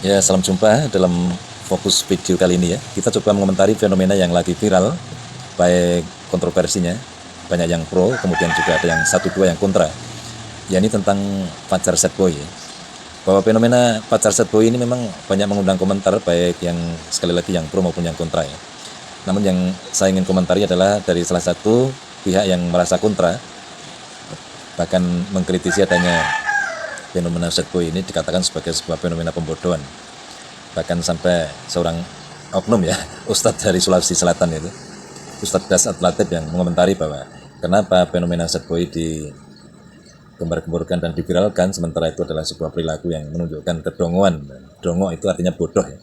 Ya, salam jumpa dalam fokus video kali ini ya. Kita coba mengomentari fenomena yang lagi viral, baik kontroversinya, banyak yang pro, kemudian juga ada yang satu dua yang kontra. Ya, ini tentang pacar set boy ya. Bahwa fenomena pacar set boy ini memang banyak mengundang komentar, baik yang sekali lagi yang pro maupun yang kontra ya. Namun yang saya ingin komentari adalah dari salah satu pihak yang merasa kontra, bahkan mengkritisi adanya fenomena set boy ini dikatakan sebagai sebuah fenomena pembodohan. Bahkan sampai seorang oknum ya, Ustadz dari Sulawesi Selatan itu, Ustadz Das Latif yang mengomentari bahwa kenapa fenomena set boy digembar-gemborkan dan diviralkan, sementara itu adalah sebuah perilaku yang menunjukkan kedongoan. Dongo itu artinya bodoh ya.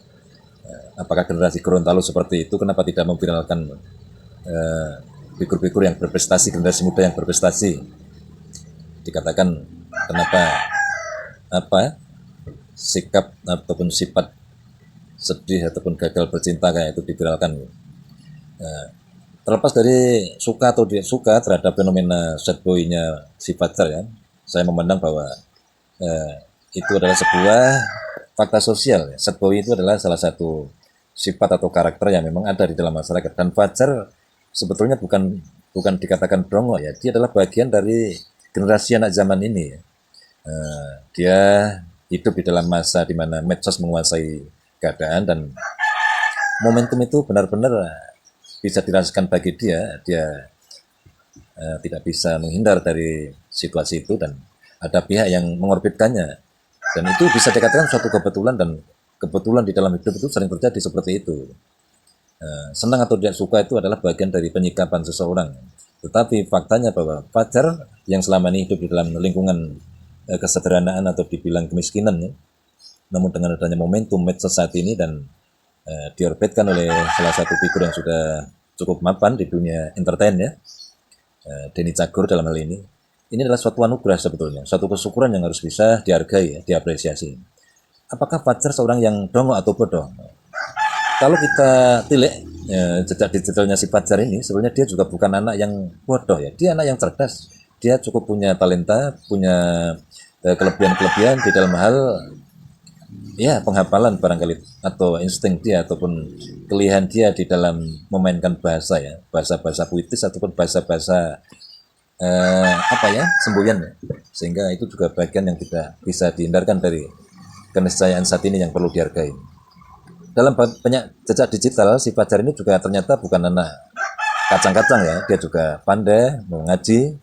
Apakah generasi Gorontalo seperti itu, kenapa tidak memviralkan figur-figur yang berprestasi, generasi muda yang berprestasi? Dikatakan kenapa sikap ataupun sifat sedih ataupun gagal bercinta kayak itu diviralkan. Terlepas dari suka atau tidak suka terhadap fenomena sad boy-nya si pacar ya, saya memandang bahwa itu adalah sebuah fakta sosial. Sad boy itu adalah salah satu sifat atau karakter yang memang ada di dalam masyarakat, dan pacar sebetulnya bukan dikatakan dongo ya, dia adalah bagian dari generasi anak zaman ini ya. Dia hidup di dalam masa di mana medsos menguasai keadaan, dan momentum itu benar-benar bisa dirasakan bagi dia. Dia tidak bisa menghindar dari situasi itu, dan ada pihak yang mengorbitkannya, dan itu bisa dikatakan suatu kebetulan, dan kebetulan di dalam hidup itu sering terjadi seperti itu. Senang atau tidak suka itu adalah bagian dari penyikapan seseorang, tetapi faktanya bahwa pacar yang selama ini hidup di dalam lingkungan kesederhanaan atau dibilang kemiskinan ya, namun dengan adanya momentum medsos saat ini dan diorbitkan oleh salah satu figur yang sudah cukup mapan di dunia entertain ya, Denny Cagur dalam hal ini adalah suatu anugerah sebetulnya, suatu kesyukuran yang harus bisa dihargai ya, diapresiasi. Apakah pacar seorang yang dongo atau bodoh? Kalau kita tilik jejak digitalnya si pacar ini, sebenarnya dia juga bukan anak yang bodoh ya, dia anak yang cerdas. Dia cukup punya talenta, punya kelebihan-kelebihan di dalam hal ya penghafalan barangkali, atau insting dia ataupun kelihan dia di dalam memainkan bahasa ya, bahasa-bahasa puitis ataupun bahasa-bahasa apa ya, semboyan ya. Sehingga itu juga bagian yang tidak bisa dihindarkan dari keniscayaan saat ini yang perlu dihargai. Dalam banyak jejak digital, si pacar ini juga ternyata bukan anak kacang-kacang ya, dia juga pandai mengaji,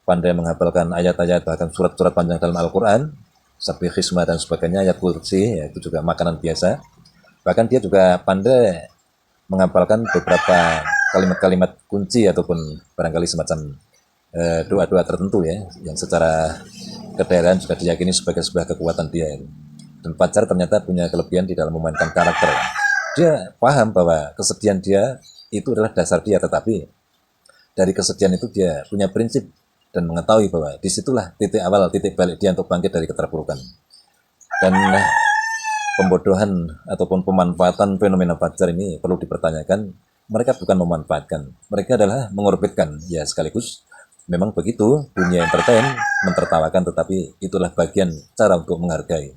pandai menghafalkan ayat-ayat bahkan surat-surat panjang dalam Al-Quran, sapi khismah dan sebagainya, ayat kursi ya, itu juga makanan biasa. Bahkan dia juga pandai menghafalkan beberapa kalimat-kalimat kunci ataupun barangkali semacam doa-doa tertentu ya, yang secara kedaerahan juga diyakini sebagai sebuah kekuatan dia. Dan pacar ternyata punya kelebihan di dalam memainkan karakter. Dia paham bahwa kesedihan dia itu adalah dasar dia, tetapi dari kesedihan itu dia punya prinsip dan mengetahui bahwa disitulah titik awal, titik balik dia untuk bangkit dari keterpurukan. Dan pembodohan ataupun pemanfaatan fenomena pacar ini perlu dipertanyakan. Mereka bukan memanfaatkan, mereka adalah mengorbitkan ya, sekaligus memang begitu dunia entertain mentertawakan, tetapi itulah bagian cara untuk menghargai.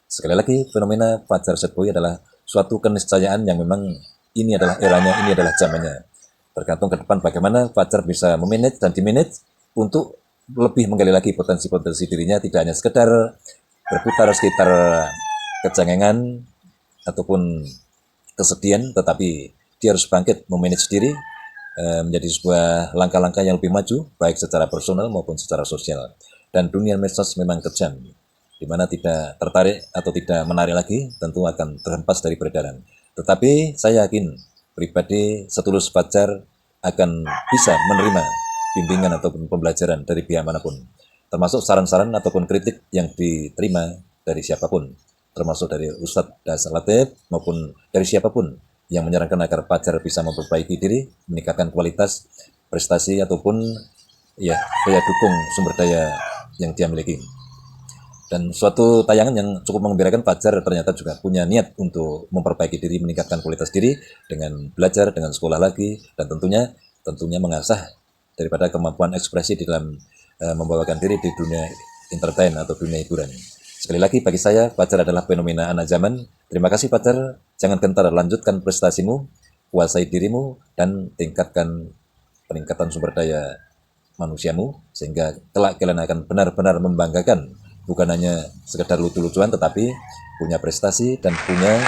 Sekali lagi, fenomena pacar set boy adalah suatu keniscayaan yang memang ini adalah eranya, ini adalah zamannya. Tergantung ke depan bagaimana pacar bisa memanage dan dimanage untuk lebih menggali lagi potensi-potensi dirinya, tidak hanya sekedar berputar sekitar kecengengan ataupun kesedihan, tetapi dia harus bangkit memanage diri menjadi sebuah langkah-langkah yang lebih maju, baik secara personal maupun secara sosial. Dan dunia medsos memang kejam, di mana tidak tertarik atau tidak menarik lagi, tentu akan terhempas dari peredaran. Tetapi saya yakin, pribadi setulus pacar akan bisa menerima bimbingan ataupun pembelajaran dari pihak manapun, termasuk saran-saran ataupun kritik yang diterima dari siapapun, termasuk dari Ustadz Das Latif maupun dari siapapun yang menyarankan agar pacar bisa memperbaiki diri, meningkatkan kualitas prestasi ataupun ya daya dukung sumber daya yang dia miliki. Dan suatu tayangan yang cukup mengembirakan, pacar ternyata juga punya niat untuk memperbaiki diri, meningkatkan kualitas diri dengan belajar, dengan sekolah lagi, dan tentunya mengasah daripada kemampuan ekspresi di dalam membawakan diri di dunia entertain atau dunia hiburan. Sekali lagi bagi saya, Fajar adalah fenomena anak zaman. Terima kasih Fajar, jangan gentar, lanjutkan prestasimu, kuasai dirimu, dan tingkatkan peningkatan sumber daya manusiamu, sehingga kelak kalian akan benar-benar membanggakan, bukan hanya sekedar lucu-lucuan, tetapi punya prestasi dan punya